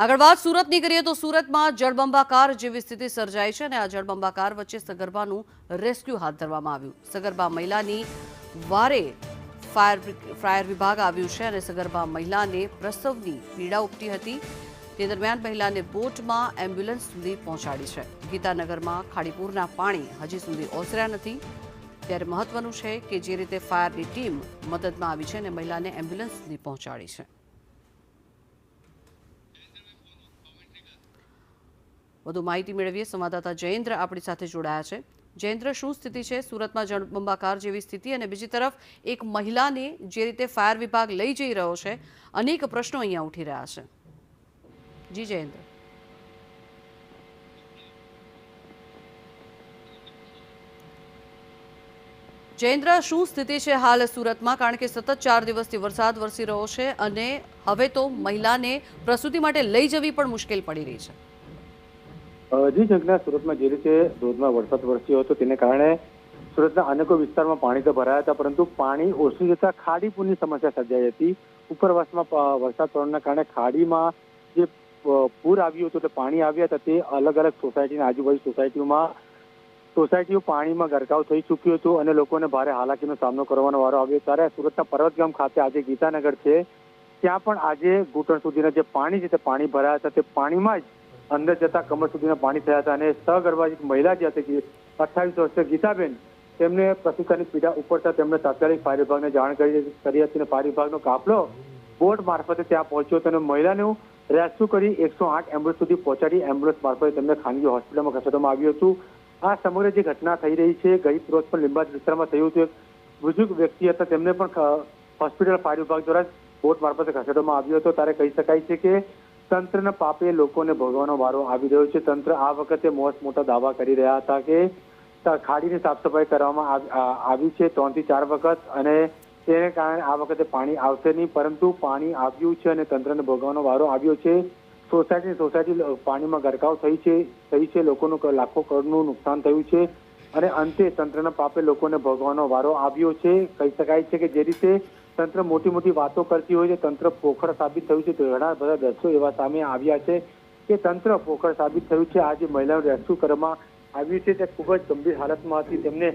આગળ વાત સુરતની કરીએ તો સુરતમાં જળબંબાકાર જેવી સ્થિતિ સર્જાઈ છે અને આ જળબંબાકાર વચ્ચે સગર્ભાનું રેસ્ક્યુ હાથ ધરવામાં આવ્યું। સગર્ભા મહિલાની વારે ફાયર વિભાગ આવ્યું છે અને સગર્ભા મહિલાને પ્રસવની પીડા ઉપટી હતી। તે દરમિયાન મહિલાને બોટમાં એમ્બ્યુલન્સ સુધી પહોંચાડી છે। ગીતાનગરમાં ખાડીપુરના પાણી હજી સુધી ઓસર્યા નથી। ત્યારે મહત્વનું છે કે જે રીતે ફાયરની ટીમ મદદમાં આવી છે અને મહિલાને એમ્બ્યુલન્સ સુધી પહોંચાડી છે। વધુ માહિતી મેળવીએ સંવાદદાતા જયેન્દ્ર આપણી સાથે જોડાયા છે। જયેન્દ્ર, શું સ્થિતિ છે સુરતમાં જળબંબાકાર જેવી સ્થિતિ, અને બીજી તરફ એક મહિલાને જે રીતે ફાયર વિભાગ લઈ જઈ રહ્યો છે, અનેક પ્રશ્નો અહીંયા ઉઠી રહ્યા છે। જી જયેન્દ્ર। જયેન્દ્ર, શું સ્થિતિ છે હાલ સુરતમાં, કારણ કે સતત 4 દિવસથી વરસાદ વરસી રહ્યો છે અને હવે તો મહિલાને પ્રસૂતિ માટે લઈ જવી પણ મુશ્કેલ પડી રહી છે। જી જગના, સુરતમાં જે રીતે ધોધમાર વરસાદ વરસ્યો હતો તેને કારણે સુરતના અનેકો વિસ્તારમાં પાણી તો ભરાયા હતા, પરંતુ પાણી ઓછું જતા ખાડીપુરની સમસ્યા સર્જાઈ હતી। ઉપરવાસમાં વરસાદ પડવાના કારણે ખાડીમાં જે પૂર આવ્યું હતું, તે પાણી આવ્યા હતા, તે અલગ અલગ સોસાયટીના આજુબાજુ સોસાયટીઓ પાણીમાં ગરકાવ થઈ ચૂક્યું હતું અને લોકોને ભારે હાલાકીનો સામનો કરવાનો વારો આવ્યો। ત્યારે સુરતના પર્વતગામ ખાતે આજે ગીતાનગર છે, ત્યાં પણ આજે ઘૂંટણ સુધીના જે પાણી છે તે પાણી ભરાયા હતા। તે પાણીમાં જ અંદર જતા કમર સુધીના પાણી થયા હતા અને સગર્ભા મહિલા જે હતી 28 વર્ષીય ગીતાબેન, તેમને પ્રસૂતિની પીડા ઉપડતા તેમણે તાત્કાલિક ફાયર વિભાગને જાણ કરી હતી અને ફાયર વિભાગનો કાફલો બોટ મારફતે ત્યાં પહોંચ્યો હતો અને મહિલાનું રેસ્ક્યુ કરી 108 એમ્બ્યુલન્સ સુધી પહોંચાડી એમ્બ્યુલન્સ મારફતે તેમને ખાનગી હોસ્પિટલમાં ખસેડવામાં આવ્યું હતું। આ સમગ્ર જે ઘટના થઈ રહી છે, ગઈ રોજ પણ લીંબાદ વિસ્તારમાં થયું હતું। એક બુજુર્ગ વ્યક્તિ હતા, તેમને પણ હોસ્પિટલ ફાયર વિભાગ દ્વારા બોટ મારફતે ખસેડવામાં આવ્યો હતો। ત્યારે કહી શકાય છે કે તંત્રના પાપે લોકોને ભોગવવાનો વારો આવી રહ્યો છે। તંત્ર આ વખતે મોટા દાવા કરી રહ્યા હતા કે ખાડીની સાફ સફાઈ કરવામાં આવી છે 3 થી 4 વખત, અને તેને કારણે આ વખતે પાણી આવશે નહીં, પરંતુ પાણી આવ્યું છે અને તંત્રને ભોગવવાનો વારો આવ્યો છે। સોસાયટી પાણીમાં ગરકાવ થઈ છે, લોકોનું લાખો કરોડનું નુકસાન થયું છે અને અંતે તંત્રના પાપે લોકોને ભોગવવાનો વારો આવ્યો છે। કહી શકાય છે કે જે રીતે તંત્ર મોટી વાતો કરતી હોય છે, તંત્ર પોખર સાબિત થયું છે। ઘણા બધા દ્રશ્યો એવા સામે આવ્યા છે કે તંત્ર પોખર સાબિત થયું છે। આજે મહિલાનું રેસ્ક્યુ કરવામાં આવ્યું છે, તે ખૂબ જ ગંભીર હાલતમાં હતી, તેમને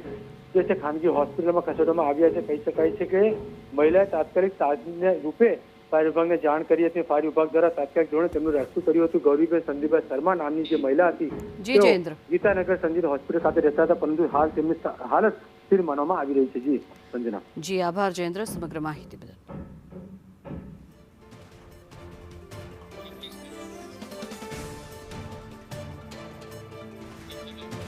જે છે ખાનગી હોસ્પિટલમાં ખસેડવામાં આવ્યા છે। કહી શકાય છે કે મહિલાએ તાત્કાલિક સામાન્ય રૂપે ફાયર વિભાગને જાણ કરી હતી। ફાયર વિભાગ દ્વારા તાત્કાલિક ધોરણે તેમનું રેસ્ક્યુ કર્યું હતું। ગૌરીબેન સંદીપભાઈ શર્મા નામની જે મહિલા હતી, ગીતાનગર સંજીવ હોસ્પિટલ ખાતે રહેતા હતા, પરંતુ હાલ તેમની હાલત સ્થિર માનવામાં આવી રહી છે। જી સંજના। જી આભાર જયેન્દ્ર સમગ્ર માહિતી બદલ।